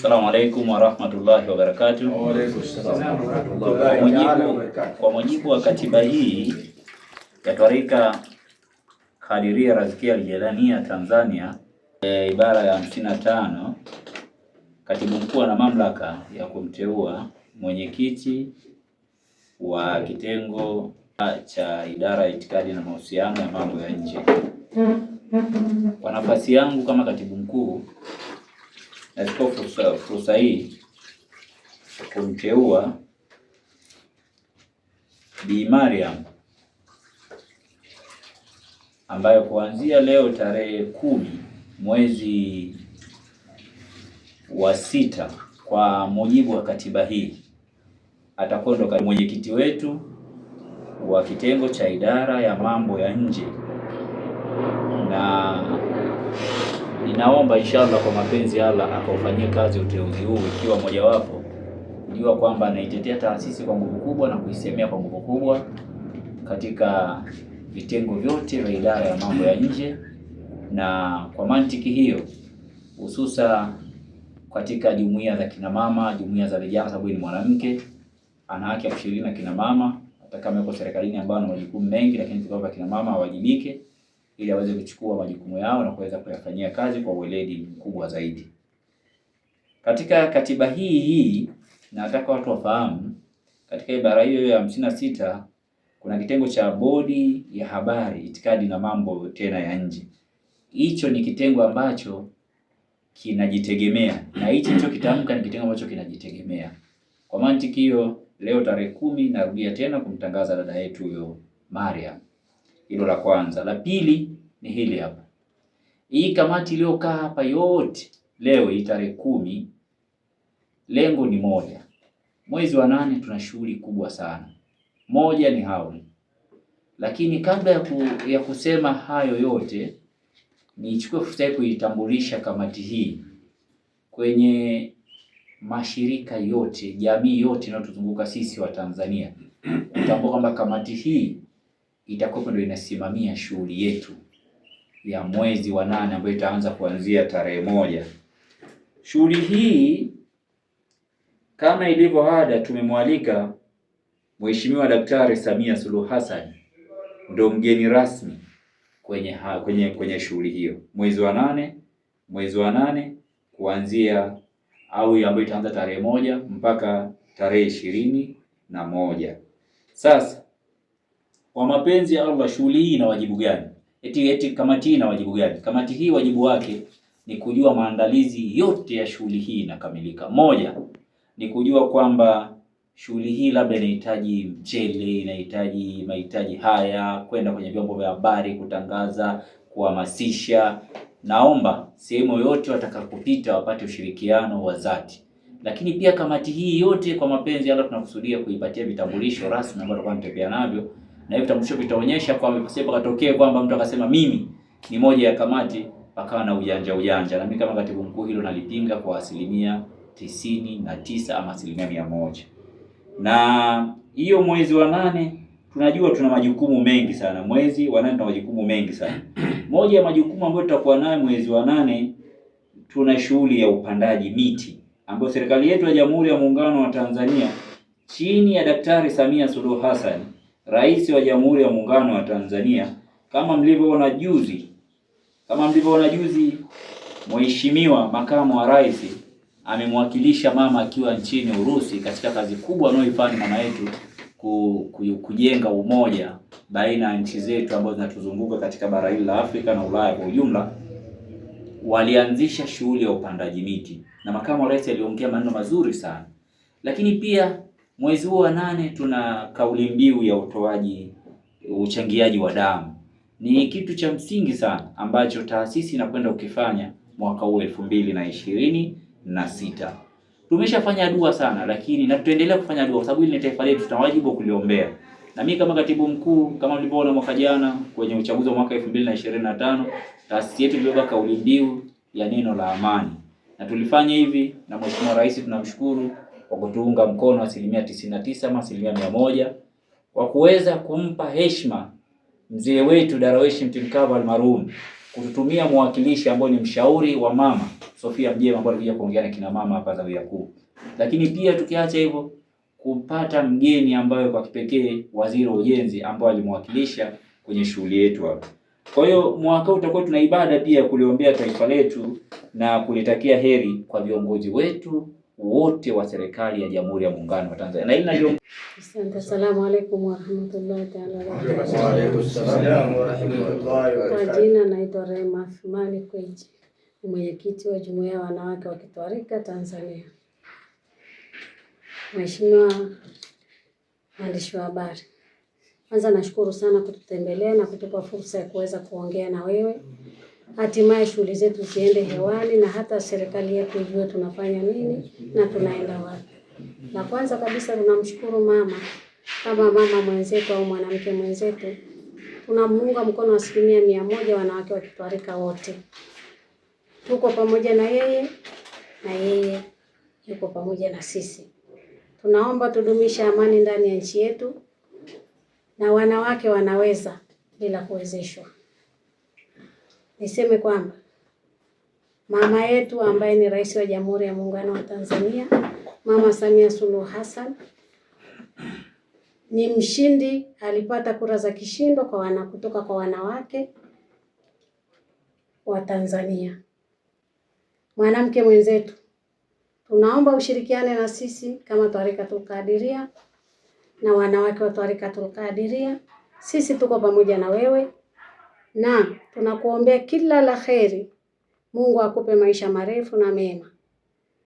Assalamu alaikum warahmatullahi wabarakatuh. Kwa mujibu wa katiba hii ya Twarika Kadiria Razikia Aljelania Tanzania, ibara ya 55, katibu mkuu ana mamlaka ya kumteua mwenyekiti wa kitengo cha idara ya itikadi na mahusiano ya mambo ya nje. Kwa nafasi yangu kama katibu mkuu, nachukua fursa hii kumteua Bi Mariam, ambayo kuanzia leo tarehe 10 mwezi wa 6 kwa mujibu wa katiba hii atakuwa ndo mwenyekiti wetu wa kitengo cha idara ya mambo ya nje, na ninaomba inshallah kwa mapenzi ya Allah akaufanyie kazi uteuzi huu, ikiwa mojawapo kujua kwamba anaitetea taasisi kwa nguvu kubwa na kuisemea kwa nguvu kubwa katika vitengo vyote vya idara ya mambo ya nje. Na kwa mantiki hiyo, hususa katika jumuiya za kina mama, jumuiya za vijana, sababu ni mwanamke ana haki ya kushiriki na kina mama, hata kama yuko serikalini ambao ana majukumu mengi, lakini kwa kina mama awajibike ili aweze kuchukua majukumu yao na kuweza kuyafanyia kazi kwa weledi mkubwa zaidi. Katika katiba hii nataka watu wafahamu, katika ibara hiyo ya 56 kuna kitengo cha bodi ya habari, itikadi na mambo tena ya nje. Hicho ni kitengo ambacho kinajitegemea, na hichi ndicho kitamka ni kitengo ambacho kinajitegemea. Kwa mantiki hiyo, leo tarehe 10 narudia tena kumtangaza dada yetu huyo Mariam. Hilo la kwanza. La pili ni hili hapa. Hii kamati iliyokaa hapa yote leo hii tarehe 10, lengo ni moja. Mwezi wa 8 tuna shughuli kubwa sana. Moja ni hauli. Lakini kabla ya kusema hayo yote, nichukue fursa hii kuitambulisha kamati hii kwenye mashirika yote, jamii yote inayotuzunguka sisi wa Tanzania. Kutambua kwamba kamati hii itakuwa ndio inasimamia shughuli yetu ya mwezi wa 8 ambayo itaanza kuanzia tarehe 1. Shughuli hii kama ilivyo ada, tumemwalika Mheshimiwa Daktari Samia Suluhu Hassan ndio mgeni rasmi kwenye shughuli hiyo mwezi wa 8 kuanzia ambayo itaanza tarehe 1 mpaka tarehe 21. Sasa kwa mapenzi ya Allah, shughuli hii ina wajibu gani? Eti kamati hii ina wajibu gani? Kamati hii wajibu wake ni kujua maandalizi yote ya shughuli hii inakamilika. Moja ni kujua kwamba shughuli hii labda inahitaji mchele, inahitaji mahitaji haya, kwenda kwenye vyombo vya habari kutangaza, kuhamasisha. Naomba sehemu yote watakapopita wapate ushirikiano wa dhati. Lakini pia kamati hii yote kwa mapenzi ya Allah tunakusudia kuipatia vitambulisho rasmi ambavyo tunatembea navyo, na hiyo vitambulisho vitaonyesha kwamba sasa katokee kwamba mtu akasema mimi ni moja ya kamati pakawa na ujanja. Na mimi kama katibu mkuu hilo nalipinga kwa 99% ama 100%. Na hiyo mwezi wa 8 tunajua tuna majukumu mengi sana. Mwezi wa 8 tuna majukumu mengi sana. Moja ya majukumu ambayo tutakuwa nayo mwezi wa 8, tuna shughuli ya upandaji miti ambayo serikali yetu ya Jamhuri ya Muungano wa Tanzania chini ya Daktari Samia Suluhu Hassan, Rais wa Jamhuri ya Muungano wa Tanzania, kama mlivyoona juzi, Mheshimiwa Makamu wa Rais amemwakilisha mama akiwa nchini Urusi katika kazi kubwa anayoifanya mama yetu kujenga umoja baina ya nchi zetu ambazo zinatuzunguka katika bara hili la Afrika na Ulaya kwa ujumla. Walianzisha shughuli ya upandaji miti na makamu wa rais aliongea maneno mazuri sana. Lakini pia mwezi huu wa 8 tuna kauli mbiu ya uchangiaji wa damu. Ni kitu cha msingi sana ambacho taasisi inakwenda ukifanya mwaka huu 2026. Tumeshafanya dua sana, lakini na tutaendelea kufanya dua kwa sababu hili ni taifa letu, tuna wajibu wa kuliombea. Na mimi kama katibu mkuu, kama mlivyoona mwaka jana kwenye uchaguzi wa mwaka 2025, taasisi yetu ilibeba kauli mbiu ya neno la amani. Na tulifanya hivi na Mheshimiwa Rais tunamshukuru kwa kutuunga mkono 99% ama 100% kwa kuweza kumpa heshima mzee wetu Darwesh Mtimkava almarhum kututumia mwakilishi ambaye ni mshauri wa mama Sofia Mjema ambaye alikuja kuongea na kina mama hapa Zawiya Kuu. Lakini pia tukiacha hivyo, kupata mgeni ambaye kwa kipekee waziri wa ujenzi ambaye alimwakilisha kwenye shughuli yetu hapa. Kwa hiyo mwaka huu tutakuwa tuna ibada pia kuliombea taifa letu na kulitakia heri kwa viongozi wetu wote wa serikali ya Jamhuri ya Muungano wa Tanzania. Na hili ndio. Assalamu alaykum wa rahmatullahi ta'ala wa barakatuh. Wa alaykum assalam wa rahmatullahi wa barakatuh. Kwa jina naitwa Rehema Athmani Kweji, ni mwenyekiti wa Jumuiya ya Wanawake wa Kitwarika Tanzania. Mheshimiwa mwandishi wa habari, kwanza nashukuru sana kututembelea na kutupa fursa ya kuweza kuongea na wewe. Hatimaye shughuli zetu ziende hewani na hata serikali yetu ijue tunafanya nini na tunaenda wapi. Na kwanza kabisa tunamshukuru mama, kama mama mwenzetu au mwanamke mwenzetu, tunamuunga mkono 100% wanawake wa Kitwarika wote. Tuko pamoja na yeye yuko pamoja na sisi. Tunaomba tudumishe amani ndani ya nchi yetu, na wanawake wanaweza bila kuwezeshwa. Niseme kwamba mama yetu ambaye ni Rais wa Jamhuri ya Muungano wa Tanzania, Mama Samia Suluhu Hassan, ni mshindi, alipata kura za kishindo kutoka kwa wanawake wa Tanzania. Mwanamke mwenzetu, tunaomba ushirikiane na sisi kama Twarikatul Qadiria na wanawake wa Twarikatul Qadiria. Sisi tuko pamoja na wewe na tunakuombea kila la kheri. Mungu akupe maisha marefu na mema.